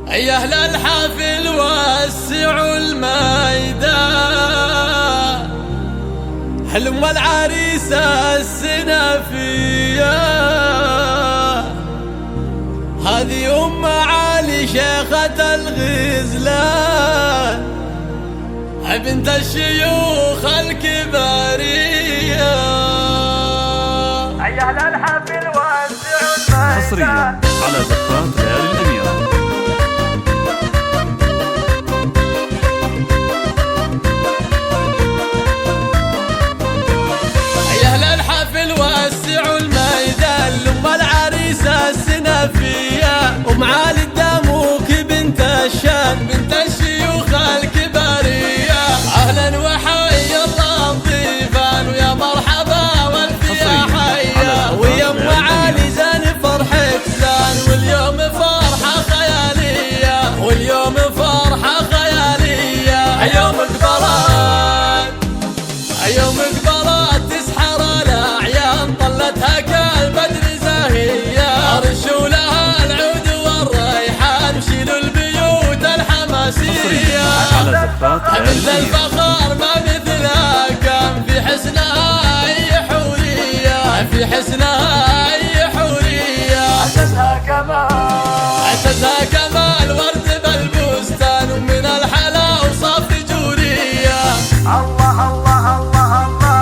يا أهل الحفل وسعوا الميدان، حلم العريس السنافية، هذه أم علي شيخة الغزلان، بنت الشيوخ الكبارية. يا أهل الحفل وسعوا الميدان. حصريا على زفات ليالي الأميرة. يا أهل الحفل وسعوا الميدان، لأم العريس السنافية، أم علي الداموك بنت الشان، بنت الشيوخ الكبارية. أهلا وحي الله الضيفان، ويا مرحبا والف يا حيا، ويا أم علي زين فرحك زان، واليوم فرحة خيالية، واليوم فرحة خيالية. يوم قبلت يوم قبلت تسحر الأعيان، طلتها كالبدر زاهية، أرشوا لها العود والريحان، وشيلوا البيوت الحماسية. على زفات ليالي مثل الأميرة. الفخر ما مثلها كان، في حسنها أي حورية، في حسنها أي حورية. عززها كمال، عززها كمال ورد بالبستان، ومن الحلا وصف جورية. الله الله الله الله.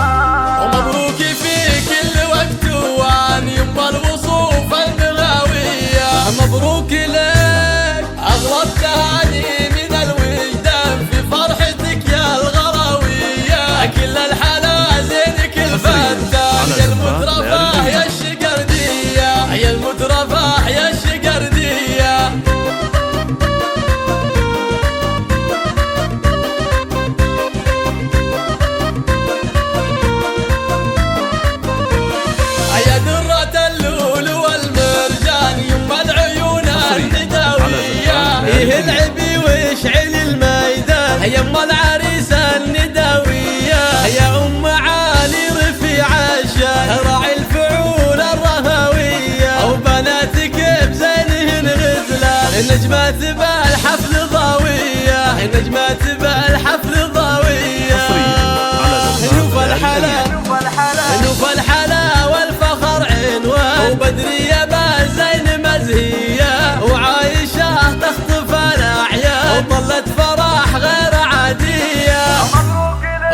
ومبروك في كل وقت وان، يما الوصوف المغاوية. مبروك لك أغلى التهاني من الوجدان، في فرحتك يا الغراوية. كل الحلا زينك الفتان، يا المترفة يا الشقردية، يا المترفة يا الشقردية. يا درة اللؤلؤ والمرجان، يما العيون النداوية، فيه العبي واشعل الميدان، يما العريس النداوية. يا أم علي رفيع الشان، راعي الفعول الرهوية، وبناتك بزينهن غزلان، نجمات بالحفل ضاوية، نجمات بالحفل ضاوية. نوف الحلا نوف الحلا والفخر عنوان، وبدرية بالزين مزهية، وعايشة تخطف الأعيان، وطلت فرح غير عادية.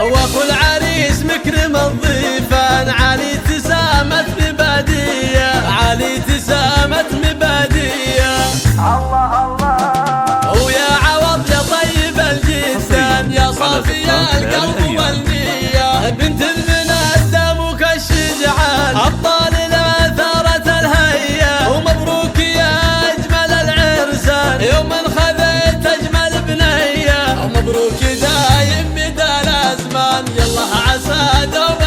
واخو العريس مكرم الضيفان، علي تسامت مبادية، علي تسامت مبادية. الله الله. ويا عوض يا طيب الجسام، يا صافي القلب والنية، بنت من الدموك الشجعان، أبطال الأثارة الهية. ومبروك يا أجمل العرسان، يوم خذيت أجمل بنية. ومبروك دايم مدى الأزمان، يلا عسى دوم